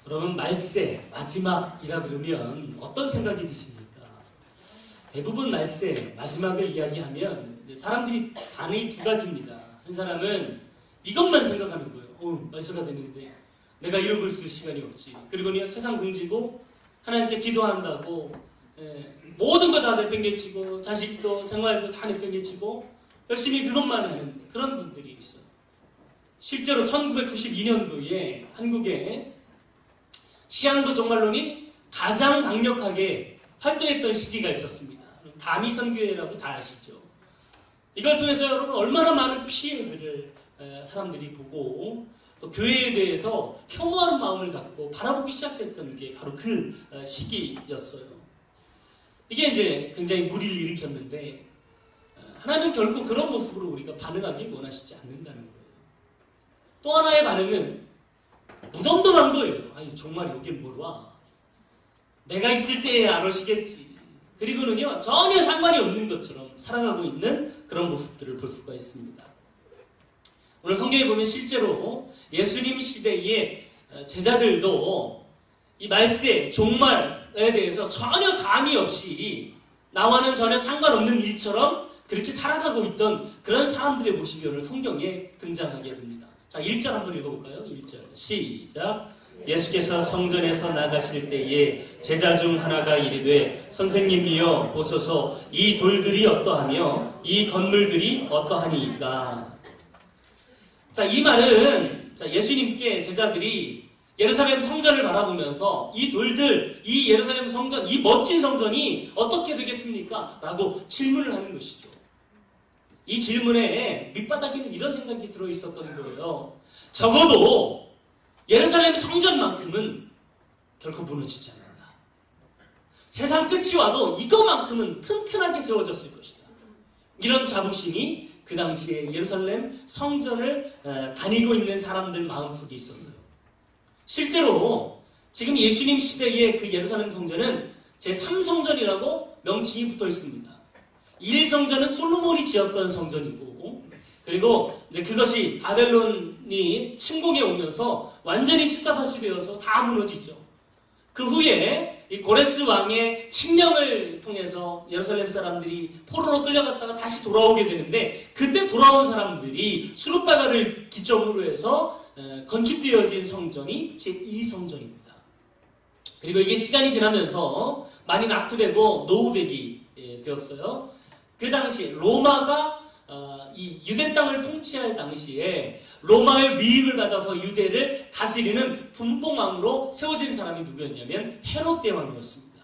그러면 말세, 마지막이라 그러면 어떤 생각이 드십니까? 대부분 말세, 마지막을 이야기하면 사람들이 반응이 두 가지입니다. 한 사람은 이것만 생각하는 거예요. 말세가 됐는데 내가 이러고 있을 시간이 없지. 그리고는 세상 등지고 하나님께 기도한다고 모든 거 다 내팽개치고 자식도 생활도 다 내팽개치고 열심히 그것만 하는 그런 분들이 있어요. 실제로 1992년도에 한국에 시한부 종말론이 가장 강력하게 활동했던 시기가 있었습니다. 다미선교회라고 다 아시죠? 이걸 통해서 여러분 얼마나 많은 피해들을 사람들이 보고 또 교회에 대해서 혐오하는 마음을 갖고 바라보기 시작했던 게 바로 그 시기였어요. 이게 이제 굉장히 무리를 일으켰는데 하나님은 결코 그런 모습으로 우리가 반응하기 원하시지 않는다는 거예요. 또 하나의 반응은 무덤덤한 거예요. 아니 정말 여긴 뭘 와. 내가 있을 때에 안 오시겠지. 그리고는요 전혀 상관이 없는 것처럼 살아가고 있는 그런 모습들을 볼 수가 있습니다. 오늘 성경에 보면 실제로 예수님 시대의 제자들도 이 말세, 종말에 대해서 전혀 감이 없이 나와는 전혀 상관없는 일처럼 그렇게 살아가고 있던 그런 사람들의 모습이 오늘 성경에 등장하게 됩니다. 자, 1절 한번 읽어볼까요? 1절 시작. 예수께서 성전에서 나가실 때에 제자 중 하나가 이르되 선생님이여 보소서 이 돌들이 어떠하며 이 건물들이 어떠하니이까. 자, 이 말은 예수님께 제자들이 예루살렘 성전을 바라보면서 이 돌들, 이 예루살렘 성전, 이 멋진 성전이 어떻게 되겠습니까? 라고 질문을 하는 것이죠. 이 질문에 밑바닥에는 이런 생각이 들어있었던 거예요. 적어도 예루살렘 성전만큼은 결코 무너지지 않는다. 세상 끝이 와도 이것만큼은 튼튼하게 세워졌을 것이다. 이런 자부심이 그 당시에 예루살렘 성전을 다니고 있는 사람들 마음속에 있었어요. 실제로 지금 예수님 시대의 그 예루살렘 성전은 제3성전이라고 명칭이 붙어 있습니다. 1성전은 솔로몬이 지었던 성전이고, 그리고 이제 그것이 바벨론이 침공해 오면서 완전히 습다밭이 되어서 다 무너지죠. 그 후에 이 고레스 왕의 칙령을 통해서 예루살렘 사람들이 포로로 끌려갔다가 다시 돌아오게 되는데, 그때 돌아온 사람들이 수룹바벨을 기점으로 해서 건축되어진 성전이 제2성전입니다. 그리고 이게 시간이 지나면서 많이 낙후되고 노후되기 되었어요. 그 당시 로마가 이 유대 땅을 통치할 당시에 로마의 위임을 받아서 유대를 다스리는 분봉왕으로 세워진 사람이 누구였냐면 헤롯 대왕이었습니다.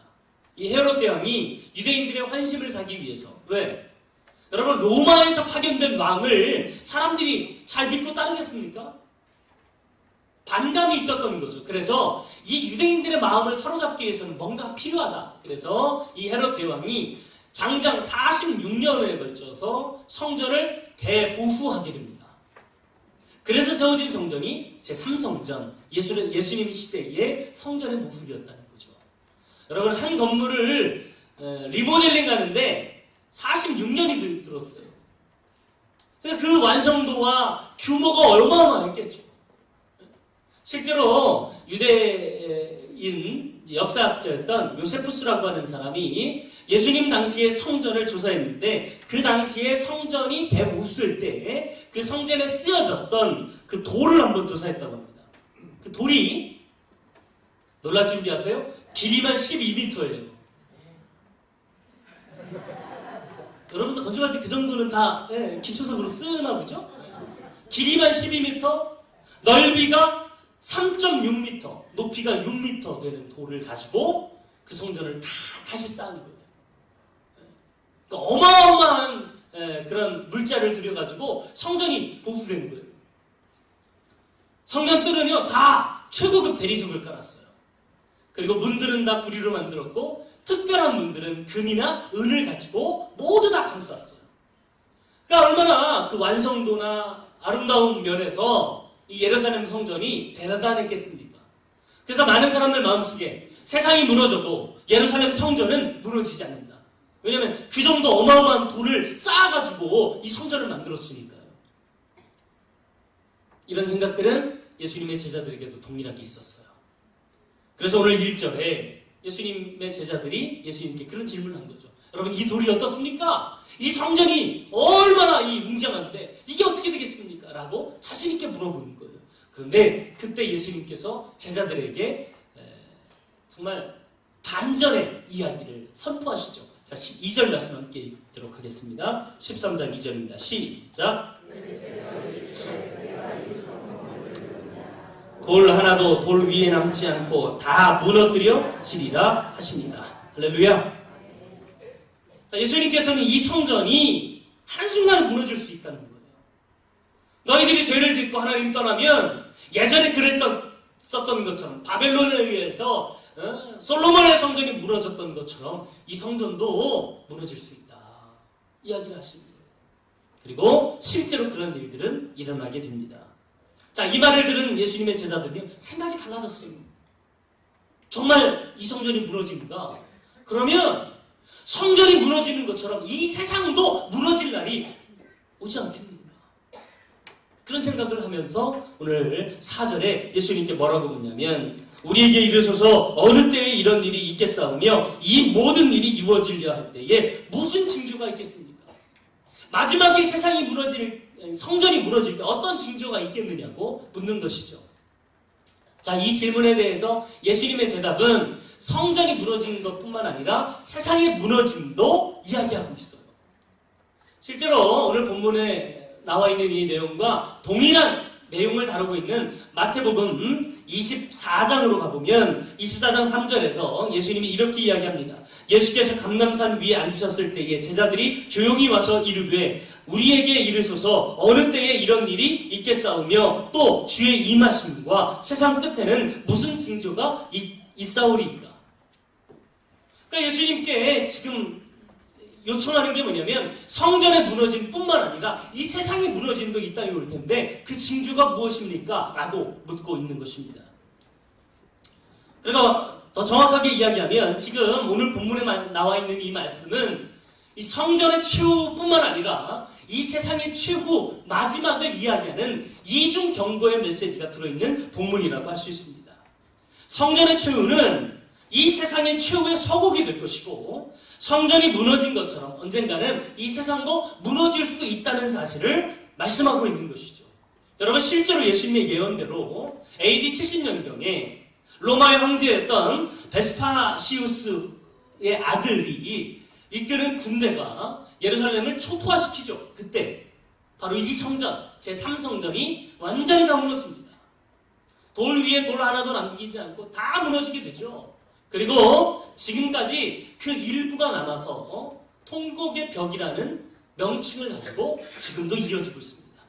이 헤롯 대왕이 유대인들의 환심을 사기 위해서, 왜? 여러분, 로마에서 파견된 왕을 사람들이 잘 믿고 따르겠습니까? 반감이 있었던 거죠. 그래서 이 유대인들의 마음을 사로잡기 위해서는 뭔가 필요하다. 그래서 이 헤롯 대왕이 장장 46년에 걸쳐서 성전을 대보수하게 됩니다. 그래서 세워진 성전이 제3성전, 예수님 시대의 성전의 모습이었다는 거죠. 여러분, 한 건물을 리모델링 하는데 46년이 들었어요. 그러니까 그 완성도와 규모가 어마어마했겠죠. 실제로 유대인 역사학자였던 요세푸스라고 하는 사람이 예수님 당시의 성전을 조사했는데, 그 당시에 성전이 대보수될 때 그 성전에 쓰여졌던 그 돌을 한번 조사했다고 합니다. 그 돌이 놀랄 준비하세요. 길이만 12m예요. 여러분도 건축할 때 그 정도는 다 기초석으로 쓰나 보죠? 길이만 12m, 넓이가 3.6m, 높이가 6m 되는 돌을 가지고 그 성전을 다시 쌓은 거예요. 그러니까 어마어마한 그런 물자를 들여가지고 성전이 보수된 거예요. 성전 뜰은요 다 최고급 대리석을 깔았어요. 그리고 문들은 다 구리로 만들었고, 특별한 문들은 금이나 은을 가지고 모두 다 감쌌어요. 그러니까 얼마나 그 완성도나 아름다운 면에서 이 예루살렘 성전이 대단했겠습니까? 그래서 많은 사람들 마음속에 세상이 무너져도 예루살렘 성전은 무너지지 않는다. 왜냐하면 그 정도 어마어마한 돌을 쌓아가지고 이 성전을 만들었으니까요. 이런 생각들은 예수님의 제자들에게도 동일하게 있었어요. 그래서 오늘 1절에 예수님의 제자들이 예수님께 그런 질문을 한 거죠. 여러분, 이 돌이 어떻습니까? 이 성전이 얼마나 이 웅장한데 이게 어떻게 되겠습니까? 라고 자신 있게 물어보는 거예요. 그런데 그때 예수님께서 제자들에게 정말 반전의 이야기를 선포하시죠. 자, 2절 말씀 함께 읽도록 하겠습니다. 13장 2절입니다. 시작. 돌 하나도 돌 위에 남지 않고 다 무너뜨려 지리라 하십니다. 할렐루야. 자, 예수님께서는 이 성전이 한순간에 무너질 수 있다는 거예요. 너희들이 죄를 짓고 하나님 떠나면 예전에 썼던 것처럼 바벨론에 의해서 솔로몬의 성전이 무너졌던 것처럼 이 성전도 무너질 수 있다. 이야기를 하십니다. 그리고 실제로 그런 일들은 일어나게 됩니다. 자, 이 말을 들은 예수님의 제자들이 생각이 달라졌어요. 정말 이 성전이 무너집니다. 그러면 성전이 무너지는 것처럼 이 세상도 무너질 날이 오지 않겠는가? 그런 생각을 하면서 오늘 4절에 예수님께 뭐라고 묻냐면 우리에게 이르소서 어느 때에 이런 일이 있겠사오며 이 모든 일이 이루어지려 할 때에 무슨 징조가 있겠습니까? 마지막에 세상이 성전이 무너질 때 어떤 징조가 있겠느냐고 묻는 것이죠. 자, 이 질문에 대해서 예수님의 대답은 성전이 무너지는 것뿐만 아니라 세상의 무너짐도 이야기하고 있어요. 실제로 오늘 본문에 나와 있는 이 내용과 동일한 내용을 다루고 있는 마태복음 24장으로 가보면 24장 3절에서 예수님이 이렇게 이야기합니다. 예수께서 감람산 위에 앉으셨을 때에 제자들이 조용히 와서 이르되 우리에게 이르소서 어느 때에 이런 일이 있겠사오며 또 주의 임하심과 세상 끝에는 무슨 징조가 있사오리이까. 그러니까 예수님께 지금 요청하는 게 뭐냐면 성전의 무너짐뿐만 아니라 이 세상의 무너짐도 이 땅에 올 텐데 그 징조가 무엇입니까? 라고 묻고 있는 것입니다. 그러니까 더 정확하게 이야기하면 지금 오늘 본문에 나와 있는 이 말씀은 이 성전의 최후뿐만 아니라 이 세상의 최후 마지막을 이야기하는 이중 경고의 메시지가 들어있는 본문이라고 할 수 있습니다. 성전의 최후는 이 세상의 최후의 서곡이 될 것이고 성전이 무너진 것처럼 언젠가는 이 세상도 무너질 수 있다는 사실을 말씀하고 있는 것이죠. 여러분, 실제로 예수님의 예언대로 AD 70년경에 로마의 황제였던 베스파시우스의 아들이 이끄는 군대가 예루살렘을 초토화시키죠. 그때 바로 이 성전, 제3성전이 완전히 다 무너집니다. 돌 위에 돌 하나도 남기지 않고 다 무너지게 되죠. 그리고 지금까지 그 일부가 남아서 통곡의 벽이라는 명칭을 가지고 지금도 이어지고 있습니다.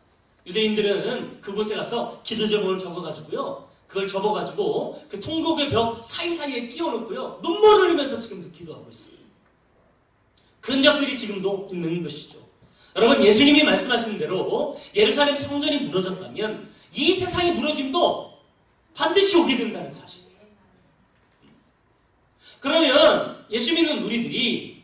유대인들은 그곳에 가서 기도 제목을 적어가지고요. 그걸 접어가지고 그 통곡의 벽 사이사이에 끼워놓고요. 눈물을 흘리면서 지금도 기도하고 있습니다. 그 흔적들이 지금도 있는 것이죠. 여러분, 예수님이 말씀하신 대로 예루살렘 성전이 무너졌다면 이 세상의 무너짐도 반드시 오게 된다는 사실. 그러면 예수 믿는 우리들이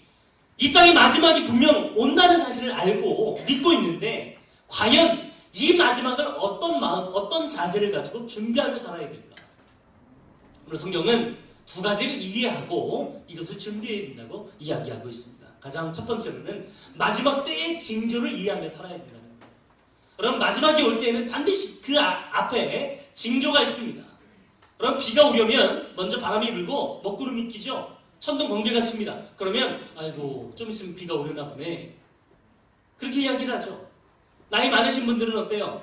이 땅의 마지막이 분명 온다는 사실을 알고 믿고 있는데 과연 이 마지막을 어떤 마음, 어떤 자세를 가지고 준비하며 살아야 될까? 오늘 성경은 두 가지를 이해하고 이것을 준비해야 된다고 이야기하고 있습니다. 가장 첫 번째로는 마지막 때의 징조를 이해하며 살아야 된다는 거예요. 그럼 마지막이 올 때에는 반드시 그 앞에 징조가 있습니다. 그럼 비가 오려면 먼저 바람이 불고 먹구름이 끼죠. 천둥 번개가 칩니다. 그러면 아이고 좀 있으면 비가 오려나 보네. 그렇게 이야기를 하죠. 나이 많으신 분들은 어때요?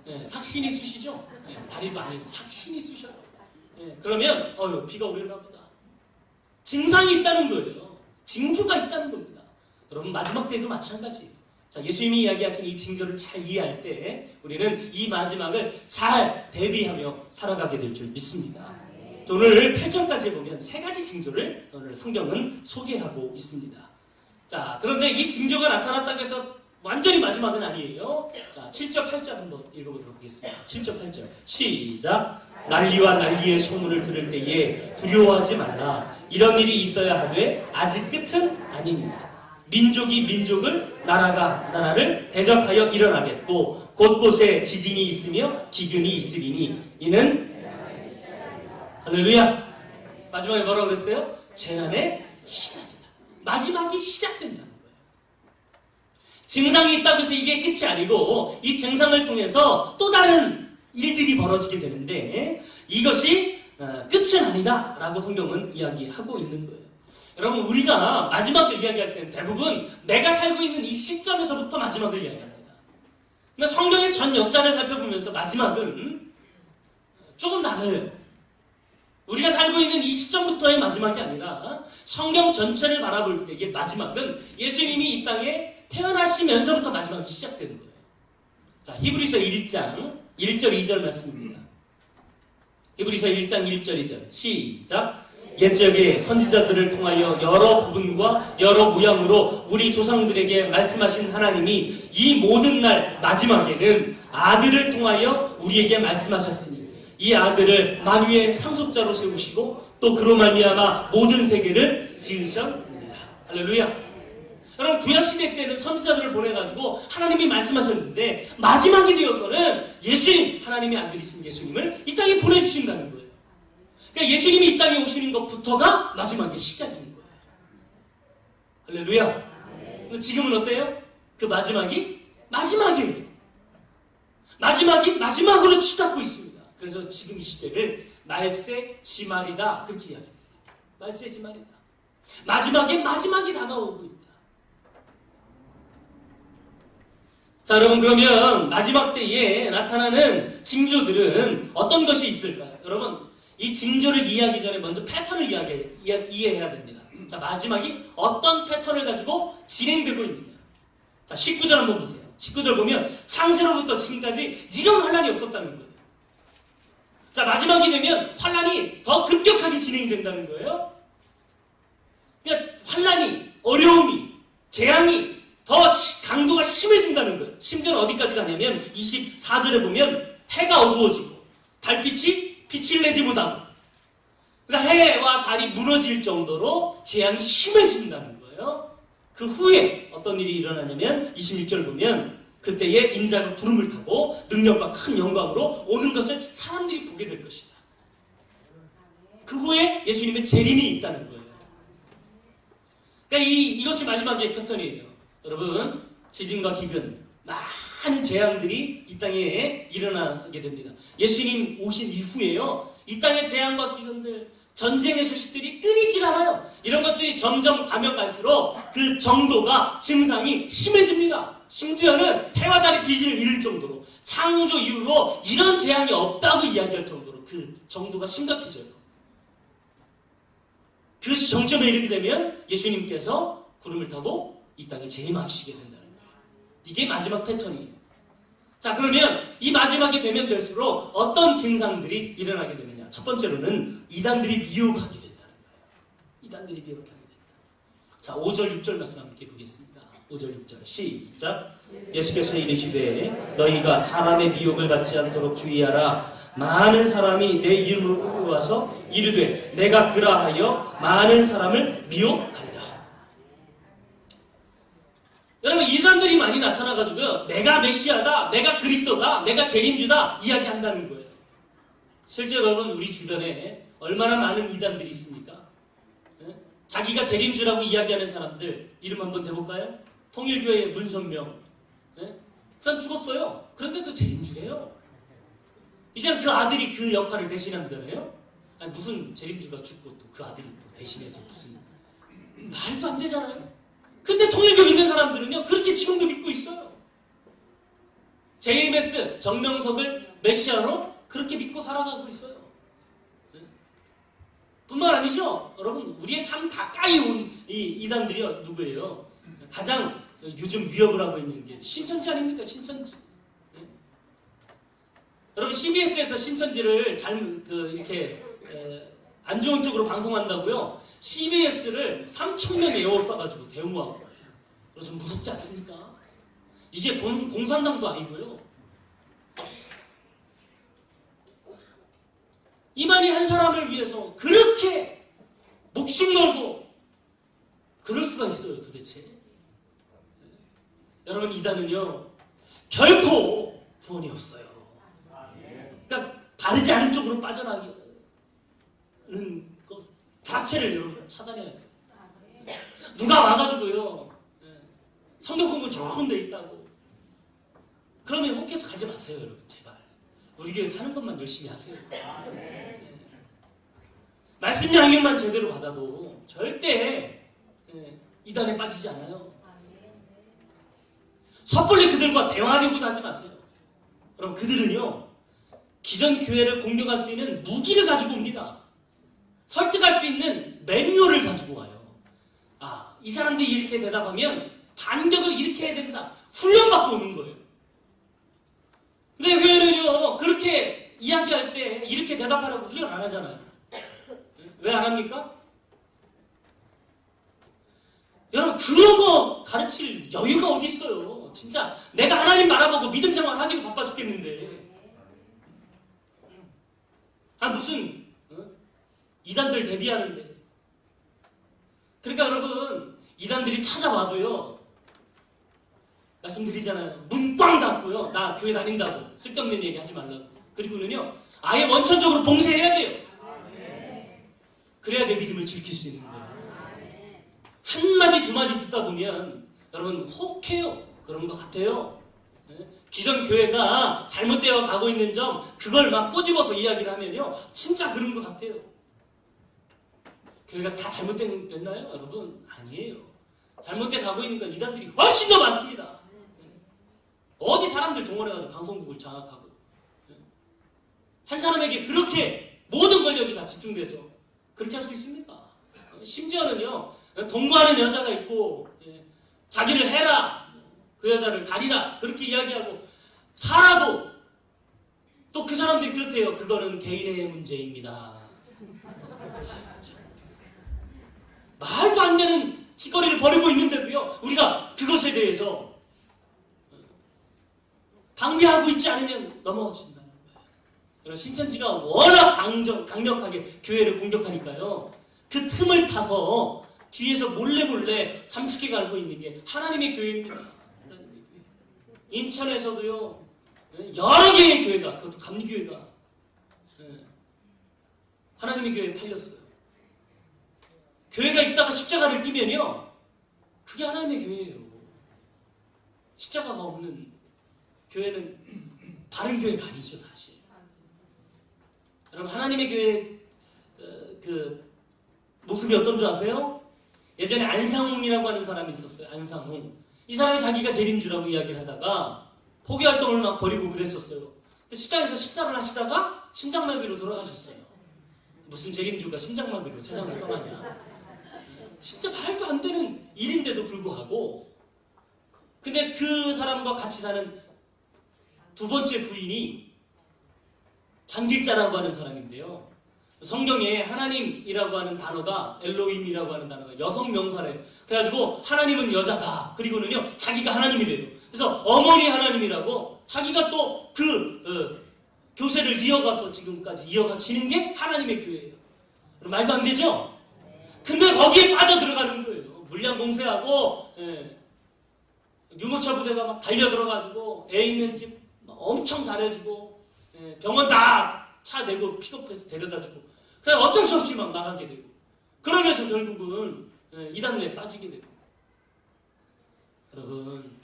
네, 삭신이 쑤시죠? 네, 다리도 아니고 삭신이 쑤셔요. 네, 그러면 비가 오려나 보다. 증상이 있다는 거예요. 징조가 있다는 겁니다. 여러분, 마지막 때도 마찬가지. 자, 예수님이 이야기하신 이 징조를 잘 이해할 때 우리는 이 마지막을 잘 대비하며 살아가게 될 줄 믿습니다. 오늘 8절까지 보면 세 가지 징조를 오늘 성경은 소개하고 있습니다. 자, 그런데 이 징조가 나타났다고 해서 완전히 마지막은 아니에요. 자, 7절, 8절 한번 읽어보도록 하겠습니다. 7절, 8절. 시작. 난리와 난리의 소문을 들을 때에 두려워하지 말라. 이런 일이 있어야 하되 아직 끝은 아니니라. 민족이 민족을, 나라가 나라를 대적하여 일어나겠고 곳곳에 지진이 있으며 기근이 있으리니 이는 할렐루야. 마지막에 뭐라고 그랬어요? 재난의 시작이다. 마지막이 시작된다는 거예요. 증상이 있다고 해서 이게 끝이 아니고 이 증상을 통해서 또 다른 일들이 벌어지게 되는데 이것이 끝은 아니다 라고 성경은 이야기하고 있는 거예요. 여러분, 우리가 마지막을 이야기할 때는 대부분 내가 살고 있는 이 시점에서부터 마지막을 이야기합니다. 그러니까 성경의 전 역사를 살펴보면서 마지막은 조금 달라요. 우리가 살고 있는 이 시점부터의 마지막이 아니라 성경 전체를 바라볼 때의 마지막은 예수님이 이 땅에 태어나시면서부터 마지막이 시작되는 거예요. 자, 히브리서 1장 1절 2절 말씀입니다. 히브리서 1장 1절 2절 시작. 옛적에 선지자들을 통하여 여러 부분과 여러 모양으로 우리 조상들에게 말씀하신 하나님이 이 모든 날 마지막에는 아들을 통하여 우리에게 말씀하셨으니 이 아들을 만유의 상속자로 세우시고 또 그로 말미암아 모든 세계를 지으셨느니라. 할렐루야. 여러분, 구약시대 때는 선지자들을 보내가지고 하나님이 말씀하셨는데 마지막이 되어서는 예수님, 하나님의 아들이신 예수님을 이 땅에 보내주신다는 거예요. 그러니까 예수님이 이 땅에 오시는 것부터가 마지막의 시작인 거예요. 할렐루야. 지금은 어때요? 그 마지막이 마지막이에요. 마지막이 마지막으로 치닫고 있습니다. 그래서 지금 이 시대를 말세 지말이다 그렇게 이야기합니다. 말세 지말이다. 마지막에 마지막이 다가오고 있다. 자, 여러분, 그러면 마지막 때에 나타나는 징조들은 어떤 것이 있을까요? 여러분, 이 징조를 이해하기 전에 먼저 패턴을 이해해야 됩니다. 자, 마지막이 어떤 패턴을 가지고 진행되고 있느냐. 자, 19절 한번 보세요. 19절 보면 창세로부터 지금까지 이런 환란이 없었다는 거예요. 자, 마지막이 되면 환란이 더 급격하게 진행이 된다는 거예요. 그러니까 환란이, 어려움이, 재앙이 더 강도가 심해진다는 거예요. 심지어는 어디까지 가냐면 24절에 보면 해가 어두워지고 달빛이 빛을 내지 못하고, 그러니까 해와 달이 무너질 정도로 재앙이 심해진다는 거예요. 그 후에 어떤 일이 일어나냐면 26절 보면 그때에 인자가 구름을 타고 능력과 큰 영광으로 오는 것을 사람들이 보게 될 것이다. 그 후에 예수님의 재림이 있다는 거예요. 그러니까 이것이 마지막의 패턴이에요. 여러분, 지진과 기근, 많은 재앙들이 이 땅에 일어나게 됩니다. 예수님 오신 이후에요, 이 땅의 재앙과 기근들, 전쟁의 소식들이 끊이질 않아요. 이런 것들이 점점 가면 갈수록 그 정도가, 증상이 심해집니다. 심지어는 해와 달이 빛을 잃을 정도로, 창조 이후로 이런 재앙이 없다고 이야기할 정도로 그 정도가 심각해져요. 그 정점에 이르게 되면 예수님께서 구름을 타고 이 땅에 재림하시게 된다는 거예요. 이게 마지막 패턴이에요. 자, 그러면 이 마지막이 되면 될수록 어떤 증상들이 일어나게 되느냐. 첫 번째로는 이단들이 미혹하게 된다는 거예요. 이단들이 미혹하게 된다. 자, 5절 6절 말씀 함께 보겠습니다. 5절 6절 시작. 예수께서 이르시되 너희가 사람의 미혹을 받지 않도록 주의하라. 많은 사람이 내 이름으로 와서 이르되 내가 그라하여 많은 사람을 미혹하리라. 여러분, 이단들이 많이 나타나가지고요, 내가 메시아다, 내가 그리스도다, 내가 재림주다 이야기한다는 거예요. 실제 여러분, 우리 주변에 얼마나 많은 이단들이 있습니까? 네? 자기가 재림주라고 이야기하는 사람들 이름 한번 대볼까요? 통일교회의 문선명, 네? 그 사람 죽었어요. 그런데 또 재림주래요. 이제는 그 아들이 그 역할을 대신한다네요. 아니, 무슨 재림주가 죽고 또 그 아들이 또 대신해서 무슨, 말도 안 되잖아요. 근데 통일교 믿는 사람들은요, 그렇게 지금도 믿고 있어요. JMS 정명석을 메시아로 그렇게 믿고 살아가고 있어요. 네? 뿐만 아니죠, 여러분, 우리의 삶 가까이 온 이 이단들이요, 누구예요? 가장 요즘 위협을 하고 있는 게 신천지 아닙니까? 신천지. 네? 여러분, CBS에서 신천지를 이렇게 안 좋은 쪽으로 방송한다고요, CBS를 3,000명 에워싸가지고 대우하고, 좀 무섭지 않습니까? 이게 공산당도 아니고요. 이만희 한 사람을 위해서 그렇게 목숨 걸고 그럴 수가 있어요, 도대체. 여러분, 이단은요, 결코 구원이 없어요. 그러니까 바르지 않은 쪽으로 빠져나가기. 것 자체를 여러분 차단해야 돼요. 누가 와가지고요, 성경 공부 좋은 데 있다고 그러면 혹해서 가지 마세요. 여러분 제발 우리 교회 사는 것만 열심히 하세요. 말씀 양육만 제대로 받아도 절대 이단에 빠지지 않아요. 섣불리 그들과 대화하려고도 하지 마세요. 그럼 그들은요, 기존 교회를 공격할 수 있는 무기를 가지고 옵니다. 설득할 수 있는 매뉴얼을 가지고 와요. 이 사람들이 이렇게 대답하면 반격을 이렇게 해야 된다. 훈련받고 오는 거예요. 근데 교회는요, 그렇게 이야기할 때 이렇게 대답하라고 훈련 안 하잖아요. 왜 안 합니까? 여러분, 그런 거 가르칠 여유가 어디 있어요. 진짜 내가 하나님 바라보고 믿음 생활 하기도 바빠 죽겠는데. 무슨 이단들 대비하는데. 그러니까 여러분, 이단들이 찾아와도요, 말씀드리잖아요. 문 꽝 닫고요, 나 교회 다닌다고 쓸데없는 얘기 하지 말라고. 그리고는요, 아예 원천적으로 봉쇄해야 돼요. 그래야 내 믿음을 지킬 수 있는 거예요. 한마디 두마디 듣다 보면 여러분 혹해요. 그런 것 같아요. 기존 교회가 잘못되어 가고 있는 점, 그걸 막 꼬집어서 이야기를 하면요, 진짜 그런 것 같아요. 교회가 다 잘못됐나요? 여러분, 아니에요. 잘못돼 가고 있는 건 이단들이 훨씬 더 많습니다. 어디 사람들 동원해가지고 방송국을 장악하고, 한 사람에게 그렇게 모든 권력이 다 집중돼서 그렇게 할 수 있습니까? 심지어는요, 동거하는 여자가 있고, 자기를 해라, 그 여자를 다리라, 그렇게 이야기하고 살아도 또 그 사람들이 그렇대요. 그거는 개인의 문제입니다. 말도 안 되는 짓거리를 벌이고 있는데도요, 우리가 그것에 대해서 방비하고 있지 않으면 넘어진다는 거예요. 신천지가 워낙 강력하게 교회를 공격하니까요, 그 틈을 타서 뒤에서 몰래 잠식해 가고 있는 게 하나님의 교회입니다. 하나님의 교회. 인천에서도요, 여러 개의 교회가, 그것도 감리교회가 하나님의 교회에 팔렸어요. 교회가 있다가 십자가를 띄면요, 그게 하나님의 교회예요. 십자가가 없는 교회는 바른 교회가 아니죠, 사실. 여러분, 하나님의 교회 그 모습이 어떤 줄 아세요? 예전에 안상홍이라고 하는 사람이 있었어요. 안상홍. 이 사람이 자기가 재림주라고 이야기를 하다가 포기활동을 막 벌이고 그랬었어요. 근데 식당에서 식사를 하시다가 심장마비로 돌아가셨어요. 무슨 재림주가 심장마비로 세상을 떠나냐. 진짜 말도 안 되는 일인데도 불구하고, 근데 그 사람과 같이 사는 두 번째 부인이 장길자라고 하는 사람인데요, 성경에 하나님이라고 하는 단어가, 엘로힘이라고 하는 단어가 여성 명사래요. 그래가지고 하나님은 여자다, 그리고는요 자기가 하나님이 돼요. 그래서 어머니 하나님이라고 자기가 또 그 교세를 이어가서 지금까지 이어가지는 게 하나님의 교회예요. 말도 안 되죠? 근데 거기에 빠져 들어가는 거예요. 물량 공세하고, 유모차 부대가 막 달려 들어가지고 애 있는 집 엄청 잘해주고, 병원 다 차 내고 픽업해서 데려다주고, 그냥 어쩔 수 없이 막 나가게 되고, 그러면서 결국은 이단에 빠지게 되고. 여러분,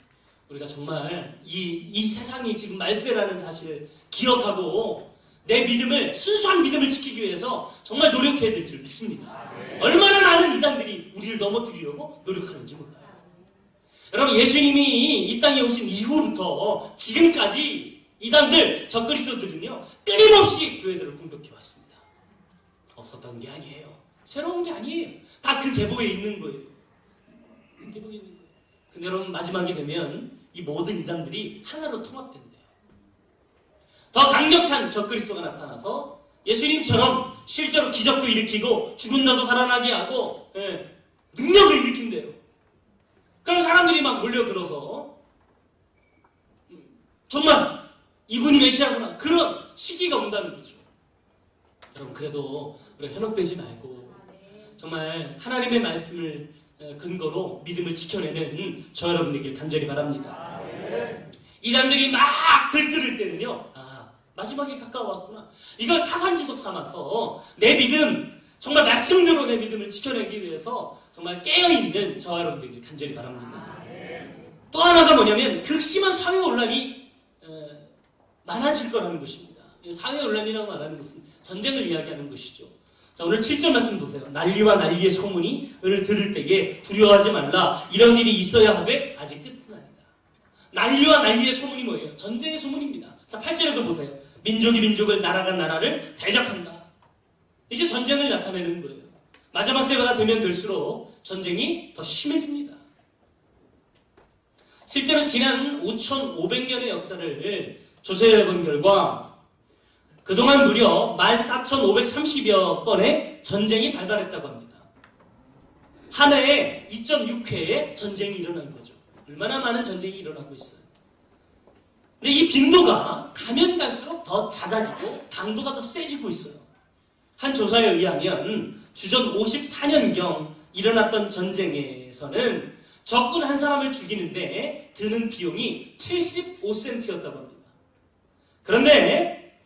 우리가 정말 이 세상이 지금 말세라는 사실을 기억하고 내 믿음을, 순수한 믿음을 지키기 위해서 정말 노력해야 될 줄 믿습니다. 얼마나 많은 이단들이 우리를 넘어뜨리려고 노력하는지 몰라요. 여러분, 예수님이 이 땅에 오신 이후부터 지금까지 이단들, 적그리스도들은요, 끊임없이 교회들을 공격해왔습니다. 없었던 게 아니에요. 새로운 게 아니에요. 다 그 계보에 있는 거예요. 계보에 있는 거예요. 근데 여러분, 마지막이 되면 이 모든 이단들이 하나로 통합된대요. 더 강력한 적그리스도가 나타나서 예수님처럼 실제로 기적도 일으키고 죽은 자도 살아나게 하고, 능력을 일으킨대요. 그럼 사람들이 막 몰려들어서 정말 이분이 메시아구나, 그런 시기가 온다는 거죠. 여러분, 그래도 우리 현혹되지 말고 정말 하나님의 말씀을 근거로 믿음을 지켜내는 저 여러분에게 간절히 바랍니다. 이단들이 막 들끓을 때는요, 마지막에 가까워왔구나. 이걸 타산지석 삼아서 내 믿음, 정말 말씀대로 내 믿음을 지켜내기 위해서 정말 깨어있는 저와 여러분들에게 간절히 바랍니다. 또 하나가 뭐냐면 극심한 사회혼란이 많아질 거라는 것입니다. 사회혼란이라고 말하는 것은 전쟁을 이야기하는 것이죠. 자, 오늘 7절 말씀 보세요. 난리와 난리의 소문을 들을 때에 두려워하지 말라. 이런 일이 있어야 하되 아직 끝은 아니다. 난리와 난리의 소문이 뭐예요? 전쟁의 소문입니다. 자, 8절에도 보세요. 민족이 민족을, 나라가 나라를 대적한다. 이게 전쟁을 나타내는 거예요. 마지막 때가 되면 될수록 전쟁이 더 심해집니다. 실제로 지난 5,500년의 역사를 조사해 본 결과 그동안 무려 14,530여 건의 전쟁이 발발했다고 합니다. 한 해에 2.6회의 전쟁이 일어난 거죠. 얼마나 많은 전쟁이 일어나고 있어요. 근데 이 빈도가 가면 갈수록 더 잦아지고 강도가 더 세지고 있어요. 한 조사에 의하면 주전 54년경 일어났던 전쟁에서는 적군 한 사람을 죽이는데 드는 비용이 75센트였다고 합니다. 그런데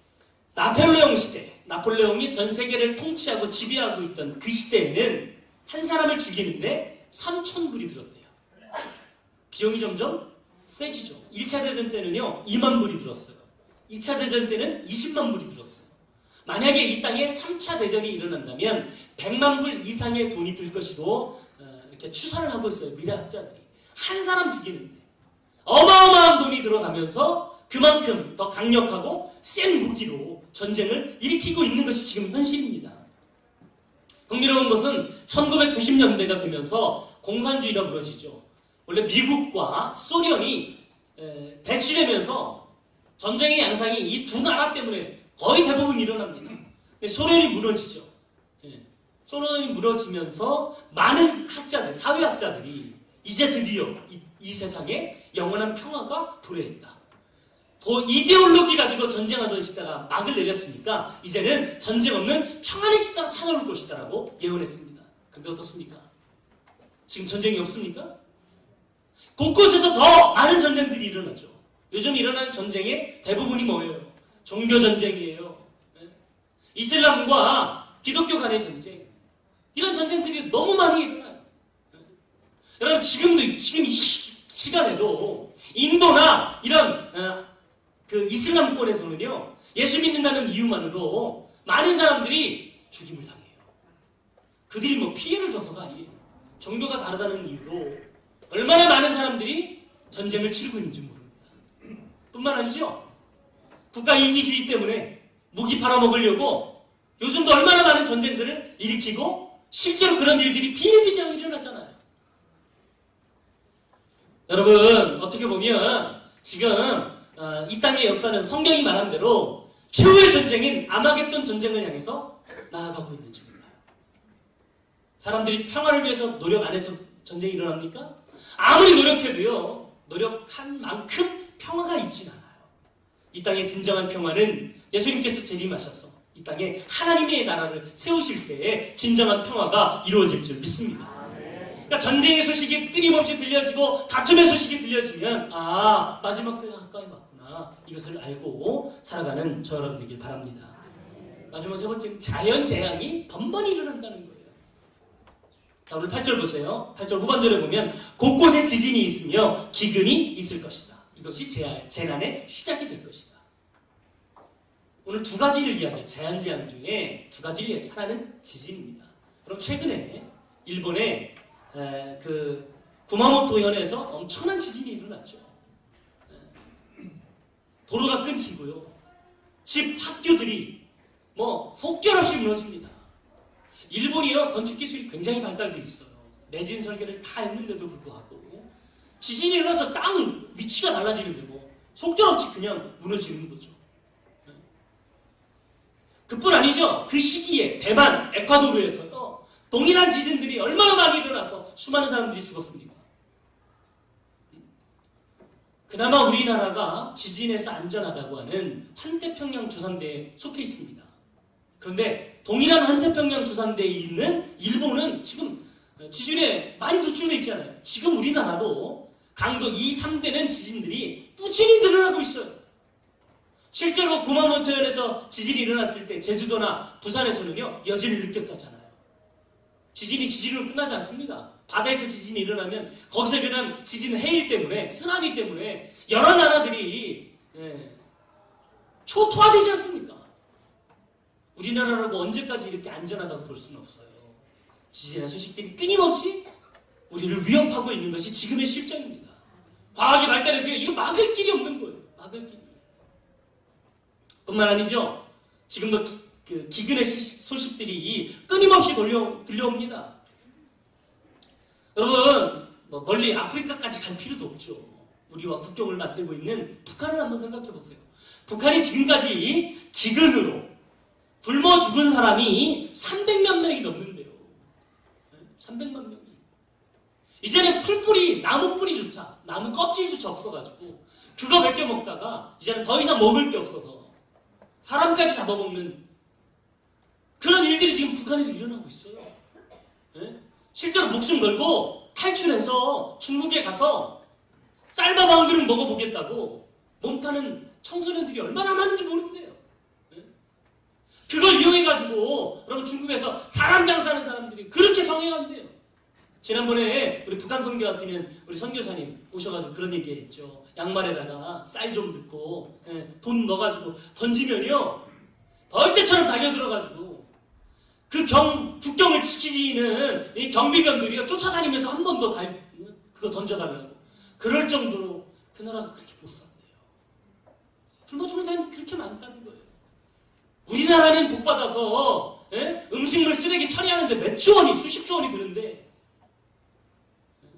나폴레옹 시대, 나폴레옹이 전 세계를 통치하고 지배하고 있던 그 시대에는 한 사람을 죽이는데 3,000불이 들었대요. 비용이 점점 세지죠. 1차 대전 때는요 2만 불이 들었어요. 2차 대전 때는 20만 불이 들었어요. 만약에 이 땅에 3차 대전이 일어난다면 100만 불 이상의 돈이 들 것이고 이렇게 추산을 하고 있어요. 미래학자들이. 한 사람 죽이는데 어마어마한 돈이 들어가면서 그만큼 더 강력하고 센 무기로 전쟁을 일으키고 있는 것이 지금 현실입니다. 흥미로운 것은 1990년대가 되면서 공산주의가 무너지죠. 원래 미국과 소련이 배치되면서 전쟁의 양상이 이 두 나라 때문에 거의 대부분 일어납니다. 근데 소련이 무너지죠. 소련이 무너지면서 많은 학자들, 사회학자들이 이제 드디어 이 세상에 영원한 평화가 도래했다. 더 이데올로기 가지고 전쟁하던 시대가 막을 내렸으니까 이제는 전쟁 없는 평안의 시대가 찾아올 것이다라고 예언했습니다. 근데 어떻습니까? 지금 전쟁이 없습니까? 곳곳에서 더 많은 전쟁들이 일어나죠. 요즘 일어나는 전쟁의 대부분이 뭐예요? 종교 전쟁이에요. 이슬람과 기독교 간의 전쟁. 이런 전쟁들이 너무 많이 일어나요. 여러분 지금 이 시간에도 인도나 이런 그 이슬람권에서는요 예수 믿는다는 이유만으로 많은 사람들이 죽임을 당해요. 그들이 뭐 피해를 줘서가 아니에요. 종교가 다르다는 이유로 얼마나 많은 사람들이 전쟁을 치르고 있는지 모릅니다. 뿐만 아니죠. 국가 이기주의 때문에 무기 팔아먹으려고 요즘도 얼마나 많은 전쟁들을 일으키고 실제로 그런 일들이 비일비재하게 일어나잖아요. 여러분 어떻게 보면 지금 이 땅의 역사는 성경이 말한 대로 최후의 전쟁인 아마겟돈 전쟁을 향해서 나아가고 있는지 몰라요. 사람들이 평화를 위해서 노력 안 해서 전쟁이 일어납니까? 아무리 노력해도요 노력한 만큼 평화가 있진 않아요. 이 땅의 진정한 평화는 예수님께서 재림하셔서 이 땅에 하나님의 나라를 세우실 때에 진정한 평화가 이루어질 줄 믿습니다. 그러니까 전쟁의 소식이 끊임없이 들려지고 다툼의 소식이 들려지면 마지막 때가 가까이 왔구나 이것을 알고 살아가는 저 여러분들길 바랍니다. 마지막 세 번째 자연재앙이 번번이 일어난다는 거예요. 자 오늘 8절 보세요. 8절 후반절에 보면 곳곳에 지진이 있으며 기근이 있을 것이다. 이것이 재난의 시작이 될 것이다. 오늘 두 가지를 이야기해요. 자연재앙 중에 두 가지를 이야기해요. 하나는 지진입니다. 그럼 최근에 일본의 그 구마모토 현에서 엄청난 지진이 일어났죠. 도로가 끊기고요. 집, 학교들이 뭐 속절없이 무너집니다. 일본이요 건축 기술이 굉장히 발달되어 있어요. 내진 설계를 다 했는데도 불구하고 지진이 일어나서 땅 위치가 달라지는데 뭐 속절없이 그냥 무너지는 거죠. 그뿐 아니죠. 그 시기에 대만, 에콰도르에서도 동일한 지진들이 얼마나 많이 일어나서 수많은 사람들이 죽었습니까? 그나마 우리나라가 지진에서 안전하다고 하는 환태평양 주산대에 속해 있습니다. 그런데 동일한 환태평양 주산대에 있는 일본은 지금 지진에 많이 노출되어 있잖아요. 지금 우리나라도 강도 2, 3되는 지진들이 꾸준히 늘어나고 있어요. 실제로 구마모토현에서 지진이 일어났을 때 제주도나 부산에서는요 여진을 느꼈다잖아요. 지진으로 끝나지 않습니다. 바다에서 지진이 일어나면 거기서 일어난 지진 해일 때문에, 쓰나미 때문에 여러 나라들이 초토화되지 않습니까? 우리나라라고 언제까지 이렇게 안전하다고 볼 수는 없어요. 지진의 소식들이 끊임없이 우리를 위협하고 있는 것이 지금의 실정입니다. 과학이 발달해도 이거 막을 길이 없는 거예요. 막을 길이. 뿐만 아니죠. 지금도 기근의 소식들이 끊임없이 들려옵니다. 여러분, 멀리 아프리카까지 갈 필요도 없죠. 우리와 국경을 맞대고 있는 북한을 한번 생각해 보세요. 북한이 지금까지 기근으로 굶어 죽은 사람이 300만 명이 넘는데요. 300만 명이. 이제는 풀뿌리, 나무 뿌리조차, 나무 껍질조차 없어가지고 그거 몇 개 먹다가 이제는 더 이상 먹을 게 없어서 사람까지 잡아먹는 그런 일들이 지금 북한에서 일어나고 있어요. 실제로 목숨 걸고 탈출해서 중국에 가서 쌀밥 한 그릇 먹어보겠다고 몸파는 청소년들이 얼마나 많은지 모른대요. 그걸 이용해가지고 여러분 중국에서 사람 장사하는 사람들이 그렇게 성행한대요. 지난번에 우리 북한 선교 왔으면 우리 선교사님 오셔가지고 그런 얘기했죠. 양말에다가 쌀 좀 넣고 돈 넣어가지고 던지면요 벌떼처럼 달려들어가지고 그 국경을 지키는 이 경비병들이요 쫓아다니면서 한 번 더 그거 던져달라고 그럴 정도로 그 나라가 그렇게 못 산대요. 굶어 죽는 사람이 그렇게 많다는 거예요. 우리나라는 복받아서 음식물 쓰레기 처리하는데 몇 조 원이 수십 조 원이 드는데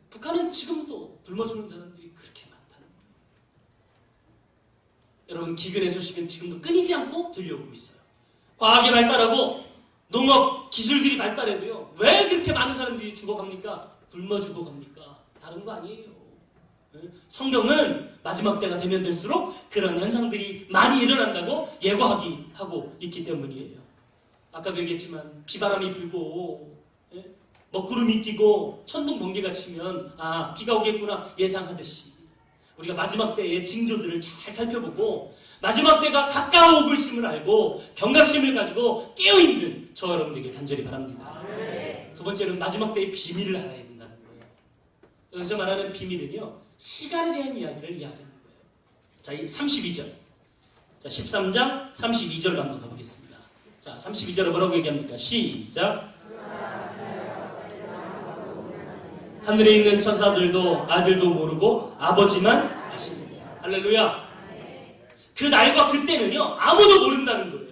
북한은 지금도 굶어 죽는 사람들이 그렇게 많다는 거예요. 여러분 기근의 소식은 지금도 끊이지 않고 들려오고 있어요. 과학이 발달하고 농업 기술들이 발달해도요 왜 그렇게 많은 사람들이 죽어갑니까? 굶어 죽어갑니까? 다른 거 아니에요. 성경은 마지막 때가 되면 될수록 그런 현상들이 많이 일어난다고 예고하기 하고 있기 때문이에요. 아까도 얘기했지만 비바람이 불고 먹구름이 끼고 천둥 번개가 치면 비가 오겠구나 예상하듯이 우리가 마지막 때의 징조들을 잘 살펴보고 마지막 때가 가까워오고 있음을 알고 경각심을 가지고 깨어있는 저와 여러분들에게 간절히 바랍니다. 두 번째는 마지막 때의 비밀을 알아야 된다는 거예요. 여기서 말하는 비밀은요 시간에 대한 이야기를 이야기하는 거예요. 자, 32절. 자, 13장 32절 한번 가보겠습니다. 자, 32절에 뭐라고 얘기합니까? 시작. 하늘에 있는 천사들도 아들도 모르고 아버지만 아십니다. 할렐루야. 그 날과 그때는요 아무도 모른다는 거예요.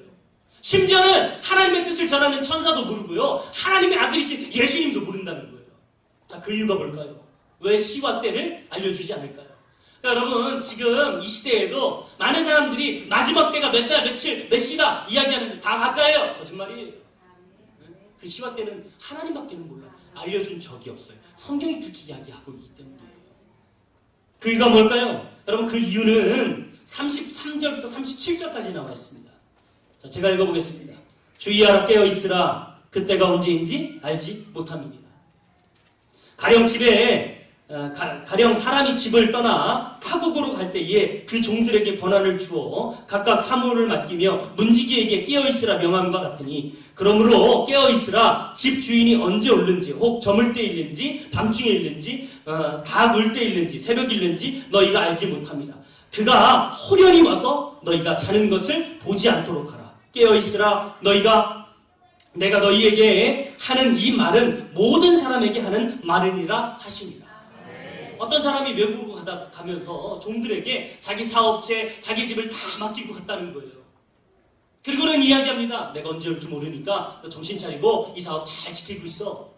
심지어는 하나님의 뜻을 전하는 천사도 모르고요 하나님의 아들이신 예수님도 모른다는 거예요. 자, 그 이유가 뭘까요? 왜 시와 때를 알려주지 않을까요? 그러니까 여러분 지금 이 시대에도 많은 사람들이 마지막 때가 몇 달, 며칠, 몇 시다 이야기하는데 다 가짜예요. 거짓말이에요. 그 시와 때는 하나님밖에는 몰라요. 알려준 적이 없어요. 성경이 그렇게 이야기하고 있기 때문이에요. 그 이유가 뭘까요? 여러분 그 이유는 33절부터 37절까지 나와 있습니다. 자, 제가 읽어보겠습니다. 주의하라 깨어있으라 그때가 언제인지 알지 못함이니라. 가령 사람이 집을 떠나 타국으로 갈 때에 그 종들에게 권한을 주어 각각 사무를 맡기며 문지기에게 깨어있으라 명함과 같으니 그러므로 깨어있으라 집 주인이 언제 올는지 혹 저물 때 일는지 밤중에 일는지 다 놀 때 일는지 새벽 일는지 너희가 알지 못합니다. 그가 호련히 와서 너희가 자는 것을 보지 않도록 하라. 깨어있으라 내가 너희에게 하는 이 말은 모든 사람에게 하는 말이니라 하십니다. 어떤 사람이 외국으로 가면서 종들에게 자기 사업체, 자기 집을 다 맡기고 갔다는 거예요. 그리고는 이야기합니다. 내가 언제 올지 모르니까 너 정신 차리고 이 사업 잘 지키고 있어.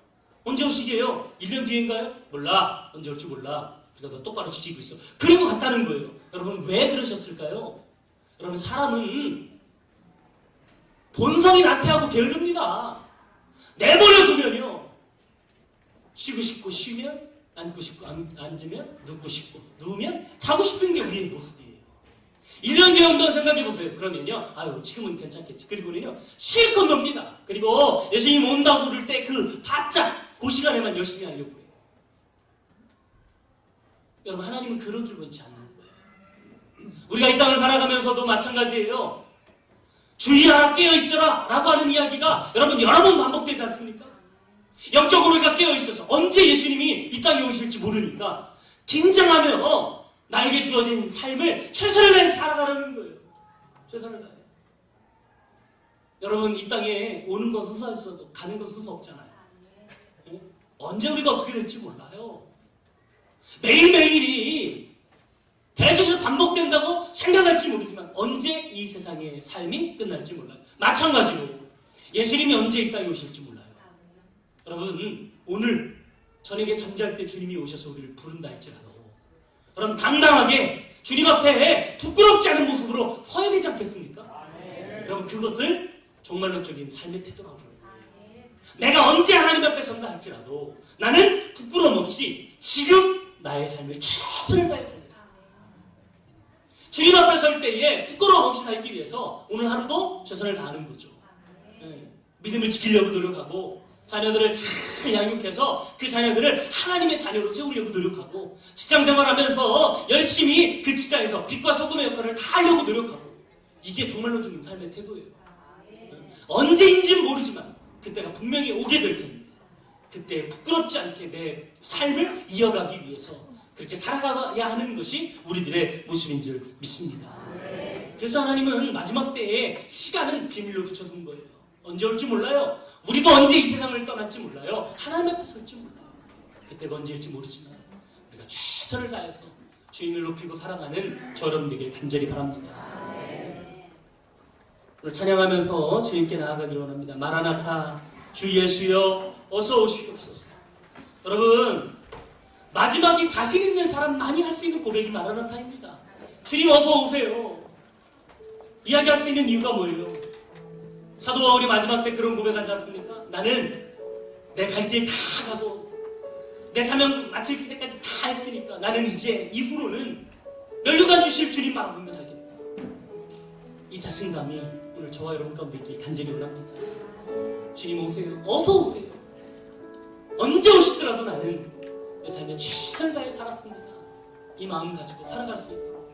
언제 오시게요? 1년 뒤인가요? 몰라. 언제 올지 몰라. 그러니까 너 똑바로 지키고 있어. 그리고 갔다는 거예요. 여러분 왜 그러셨을까요? 여러분 사람은 본성이 나태하고 게으릅니다. 내버려 두면요 쉬고 싶고 쉬면 앉고 싶고 앉으면 눕고 싶고 누우면 자고 싶은 게 우리의 모습이에요. 1년 뒤에 온다고 생각해보세요. 그러면요 아유 지금은 괜찮겠지. 그리고는요 실컷 놉니다. 그리고 예수님 온다고 그럴 때 그 바짝 그 시간에만 열심히 하려고 해요. 여러분 하나님은 그러길 원치 않는 거예요. 우리가 이 땅을 살아가면서도 마찬가지예요. 주의하라, 깨어있어라 라고 하는 이야기가 여러분 여러 번 반복되지 않습니까? 영적으로 우리가 깨어있어서 언제 예수님이 이 땅에 오실지 모르니까 긴장하며 나에게 주어진 삶을 최선을 다해 살아가라는 거예요. 최선을 다해. 여러분 이 땅에 오는 건 순서였어도 가는 건 순서 없잖아요. 네? 언제 우리가 어떻게 될지 몰라요. 매일매일이 계속해서 반복된다고 생각할지 모르지만 언제 이 세상의 삶이 끝날지 몰라요. 마찬가지로 예수님이 언제 이 땅에 오실지 몰라요. 여러분 오늘 저녁에 잠잘 때 주님이 오셔서 우리를 부른다 할지라도 여러분 당당하게 주님 앞에 부끄럽지 않은 모습으로 서야 되지 않겠습니까? 여러분 그것을 종말론적인 삶의 태도라고 합니다. 내가 언제 하나님 앞에 선다 할지라도 나는 부끄러움 없이 지금 나의 삶을 최선을 다해 삽니다. 주님 앞에 설 때에 부끄러움 없이 살기 위해서 오늘 하루도 최선을 다하는 거죠. 네. 믿음을 지키려고 노력하고 자녀들을 잘 양육해서 그 자녀들을 하나님의 자녀로 세우려고 노력하고 직장생활하면서 열심히 그 직장에서 빛과 소금의 역할을 다 하려고 노력하고 이게 정말론적인 삶의 태도예요. 언제인지는 모르지만 그때가 분명히 오게 될 텐데 그때 부끄럽지 않게 내 삶을 이어가기 위해서 그렇게 살아가야 하는 것이 우리들의 모습인 줄 믿습니다. 그래서 하나님은 마지막 때에 시간은 비밀로 붙여둔 거예요. 언제 올지 몰라요. 우리도 언제 이 세상을 떠날지 몰라요. 하나님 앞에 설지 몰라요. 그때가 언제일지 모르지만 우리가 최선을 다해서 주님을 높이고 살아가는 저 여러분들에게 간절히 바랍니다. 오늘 찬양하면서 주님께 나아가기를 원합니다. 마라나타 주 예수여 어서 오시옵소서. 여러분 마지막에 자신 있는 사람 많이 할 수 있는 고백이 마라나타입니다. 주님 어서 오세요. 이야기할 수 있는 이유가 뭐예요? 사도 바울이 마지막 때 그런 고백하지 않습니까? 나는 내 갈 길 다 가고 내 사명 마칠 때까지 다 했으니까 나는 이제 이후로는 멸류관 주실 주님 바라보며 살겠다. 이 자신감이 오늘 저와 여러분 가운데 있길 간절히 원합니다. 주님 오세요. 어서 오세요. 언제 오시더라도 나는 내 삶에 최선을 다해 살았습니다. 이 마음 가지고 살아갈 수 있도록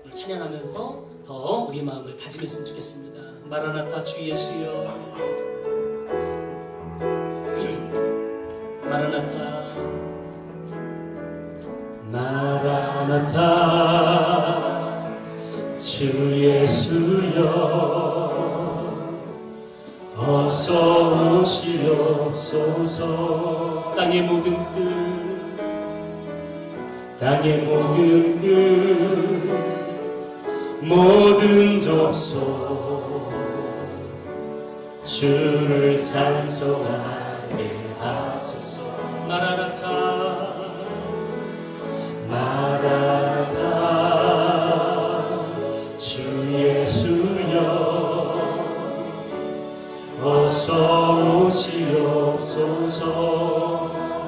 오늘 찬양하면서 더 우리 마음을 다짐했으면 좋겠습니다. 마라나타 주 예수여 마라나타 마라나타 주 예수여 어서 오시옵소서. 땅의 모든 끝 모든 족속 주를 찬송하게 하소서. 마라나타 주 예수여 어서 오시옵소서.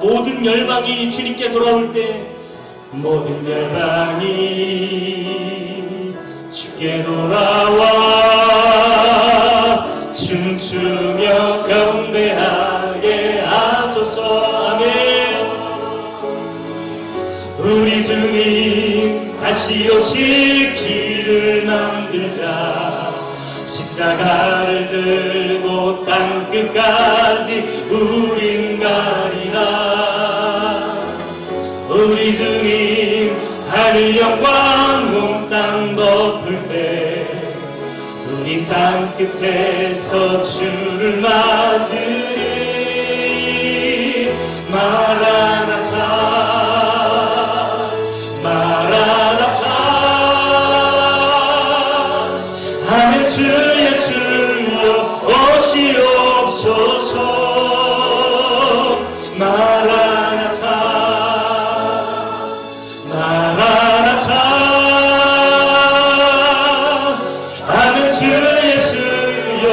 모든 열방이 주님께 돌아올 때 모든 열방이 주께 돌아와 춤추며 경배하게 하소서. 아멘. 우리 주님 다시 오실 길을 만들자. 십자가를 들고 땅끝까지 우린 가리라. 우리 주님 하늘 영광 온 땅 덮을 때 우린 땅끝에서 주를 맞으리. 마라나타 마라나타 아멘. 주 예수여 오시옵소서. 마라나타 마라나타 아멘. 주 예수여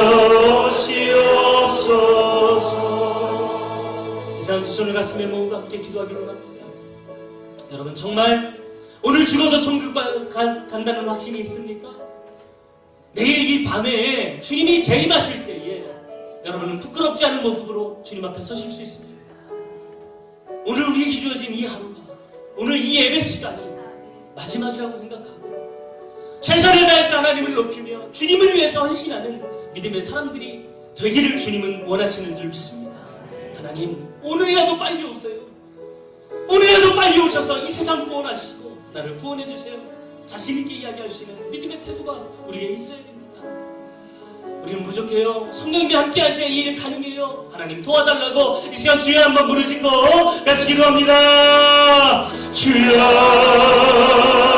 오시옵소서. 이상 두 손을 가슴에 모으고 함께 기도하기로 합니다. 여러분 정말 오늘 죽어서 천국 간다는 확신이 있습니까? 내일 이 밤에 주님이 재림하실 때에 여러분은 부끄럽지 않은 모습으로 주님 앞에 서실 수 있습니다. 오늘 우리에게 주어진 이 하루가, 오늘 이 예배 시간이 마지막이라고 생각하고 최선을 다해서 하나님을 높이며 주님을 위해서 헌신하는 믿음의 사람들이 되기를 주님은 원하시는 줄 믿습니다. 하나님, 오늘이라도 빨리 오세요. 오늘이라도 빨리 오셔서 이 세상 구원하시고 나를 구원해 주세요. 자신 있게 이야기할 수 있는 믿음의 태도가 우리에게 있어야 됩니다. 우리는 부족해요. 성령님이 함께 하셔야 이 일 가능해요. 하나님 도와달라고 이 시간 주여 한번 부르시고 같이 기도합니다. 주여